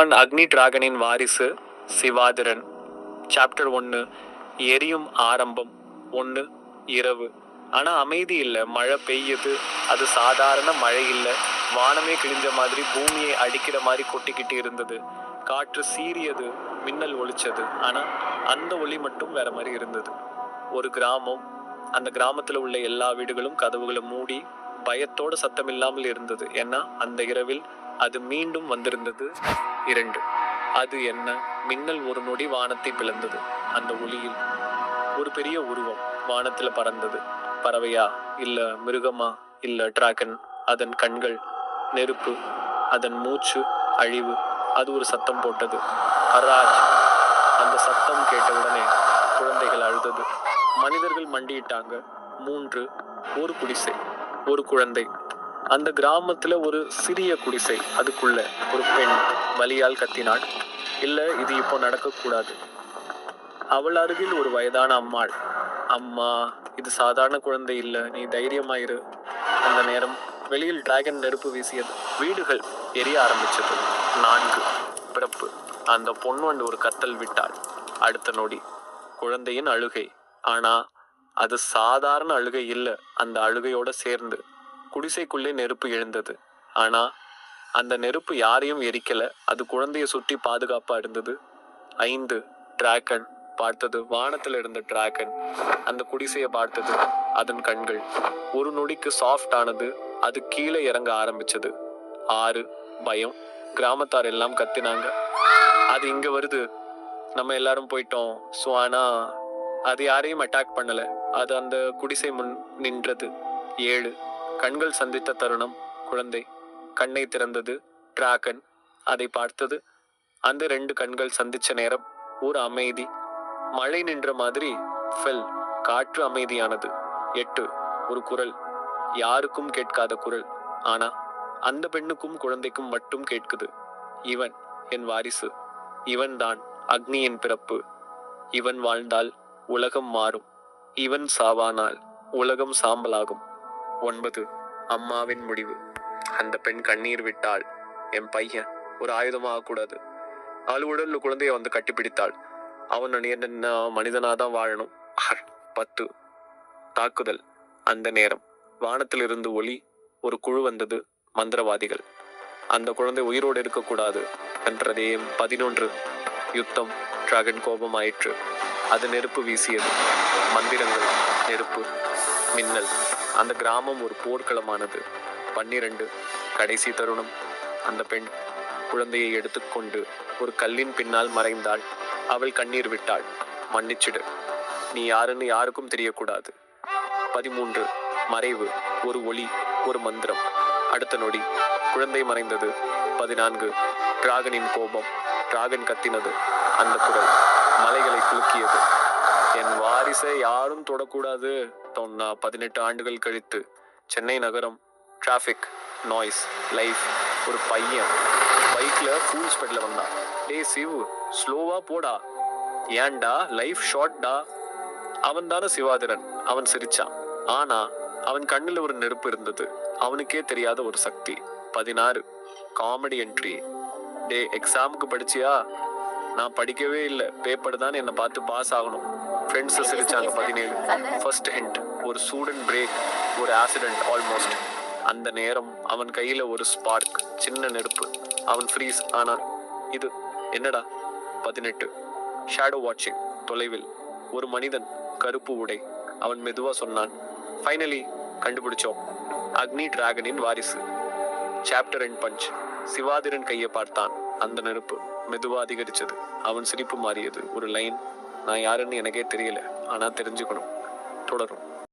இவன்தான் அக்னி டிராகனின் வாரிசு சிவாதிரன். சாப்டர் 1. எரியும் ஆரம்பம். 1. இரவு. ஆனா அமைதி இல்லை. மழை பெய்யுது. அது சாதாரண மழை இல்லை. வானமே கிழிஞ்ச மாதிரி பூமியை அடிக்கிற மாதிரி கொட்டிக்கிட்டு இருந்தது. காற்று சீறியது. மின்னல் ஒலிச்சது. ஆனா அந்த ஒளி மட்டும் வேற மாதிரி இருந்தது. ஒரு கிராமம். அந்த கிராமத்துல உள்ள எல்லா வீடுகளும் கதவுகளை மூடி பயத்தோட சத்தம் இல்லாமல் இருந்தது. ஏன்னா அந்த இரவில் அது மீண்டும் வந்திருந்தது. 2. அது என்ன? மின்னல் ஒரு நொடி வானத்தை பிளந்தது. அந்த ஒளியில் ஒரு பெரிய உருவம் வானத்துல பறந்தது. பறவையா? இல்ல மிருகமா? இல்ல டிராகன். அதன் கண்கள் நெருப்பு, அதன் மூச்சு அழிவு. அது ஒரு சத்தம் போட்டது. அராஜ். அந்த சத்தம் கேட்டவுடனே குழந்தைகள் அழுதது. மனிதர்கள் மண்டியிட்டாங்க. 3. ஒரு குடிசை, ஒரு குழந்தை. அந்த கிராமத்துல ஒரு சிறிய குடிசை. அதுக்குள்ள ஒரு பெண் வலியால் கத்தினாள். இல்ல, இது இப்போ நடக்கக்கூடாது. அவள் அருகில் ஒரு வயதான அம்மாள். அம்மா, இது சாதாரண குழந்தை இல்ல, நீ தைரியமாயிரு. அந்த நேரம் வெளியில் டிராகன் நெருப்பு வீசியது. வீடுகள் எரிய ஆரம்பிச்சது. 4. பிறப்பு. அந்த பொண்ணு ஒரு கத்தல் விட்டாள். அடுத்த நொடி குழந்தையின் அழுகை. ஆனா அது சாதாரண அழுகை இல்ல. அந்த அழுகையோட சேர்ந்து குடிசைக்குள்ளே நெருப்பு எழுந்தது. ஆனா அந்த நெருப்பு யாரையும் எரிக்கல. அது குழந்தைய சுற்றி பாதுகாப்பா இருந்தது. 5. டிராகன் பார்த்தது. வானத்துல இருந்த டிராகன் அந்த குடிசைய பார்த்தது. அதன் கண்கள் ஒரு நொடிக்கு சாஃப்ட் ஆனது. அது கீழே இறங்க ஆரம்பிச்சது. 6. பயம். கிராமத்தார் எல்லாம் கத்தினாங்க. அது இங்க வருது, நம்ம எல்லாரும் போயிட்டோம். ஆனா அது யாரையும் அட்டாக் பண்ணல. அது அந்த குடிசை முன் நின்றது. 7. கண்கள் சந்தித்த தருணம். குழந்தை கண்ணை திறந்தது. டிராகன் அதை பார்த்தது. அந்த 2 கண்கள் சந்திச்ச நேரம் ஒரு அமைதி. மழை நின்ற மாதிரி ஃபெல். காற்று அமைதியானது. 8. ஒரு குரல். யாருக்கும் கேட்காத குரல். ஆனா அந்த பெண்ணுக்கும் குழந்தைக்கும் மட்டும் கேட்குது. இவன் என் வாரிசு. இவன் தான் அக்னியின் பிறப்பு. இவன் வாழ்ந்தால் உலகம் மாறும். இவன் சாவானால் உலகம் சாம்பலாகும். 9. அம்மாவின் முடிவு. அந்த பெண் கண்ணீர் விட்டாள். என் பையன் ஒரு ஆயுதமாக கூடாது. அவள் உடல்ல குழந்தைய வந்து கட்டிப்பிடித்தாள். அவன் என்ன மனிதனாதான் வாழணும். 10. தாக்குதல். அந்த நேரம் வானத்திலிருந்து ஒளி. ஒரு குழு வந்தது. மந்திரவாதிகள். அந்த குழந்தை உயிரோடு இருக்கக்கூடாது என்றதே. 11. யுத்தம். டிராகன் கோபம் ஆயிற்று. அது நெருப்பு வீசியது. மந்திரங்கள், நெருப்பு, மின்னல். அந்த கிராமம் ஒரு போர்க்களமானது. 12. கடைசி தருணம். அந்த பெண் குழந்தையை எடுத்துக்கொண்டு ஒரு கல்லின் பின்னால் மறைந்தாள். அவள் கண்ணீர் விட்டாள். மன்னிச்சிடு, நீ யாருன்னு யாருக்கும் தெரியக்கூடாது. 13. மறைவு. ஒரு ஒளி, ஒரு மந்திரம். அடுத்த நொடி குழந்தை மறைந்தது. 14. டிராகனின் கோபம். டிராகன் கத்தினது. அந்த குரல் மலைகளை குலுக்கியது. என் வாரிசை யாரும் தொடக்கூடாது. 18 ஆண்டுகள் கழித்து சென்னை நகரம். Traffic, noise, life. ஒரு பையன் பைக்ல ஃபுல் ஸ்பீட்ல வந்தான். டேய் சிவ், ஸ்லோவா போடா. ஏன்டா, லைஃப் ஷார்ட்டா. அவன் தானே சிவாதிரன். அவன் சிரிச்சான். ஆனா அவன் கண்ணில் ஒரு நெருப்பு இருந்தது. அவனுக்கே தெரியாத ஒரு சக்தி. 16. Comedy entry. டே, எக்ஸாமுக்கு படிச்சியா? நான் படிக்கவே இல்லை. பேப்பர் தான் என்னை பார்த்து பாஸ் ஆகணும். ஃப்ரெண்ட்ஸ் சிரிச்சாங்க. 17. First hint. ஒரு ஸ்டூடெண்ட் பிரேக். ஒரு ஆக்சிடென்ட் ஆல்மோஸ்ட். அந்த நேரம் அவன் கையில ஒரு ஸ்பார்க், சின்ன நெருப்பு. அவன் ஃப்ரீஸ். ஆனா இது என்னடா? 18. ஷேடோ வாட்சிங். தொலைவில் ஒரு மனிதன், கருப்பு உடை. அவன் மெதுவா சொன்னான், ஃபைனலி கண்டுபிடிச்சோம், அக்னி டிராகனின் வாரிசு. Chapter and punch. சிவாதிரன் கையை பார்த்தான். அந்த நெருப்பு மெதுவா அதிகரிச்சது. அவன் சிரிப்பு மாறியது. ஒரு லைன். நான் யாருன்னு எனக்கே தெரியல, ஆனா தெரிஞ்சுக்கணும். தொடரும்.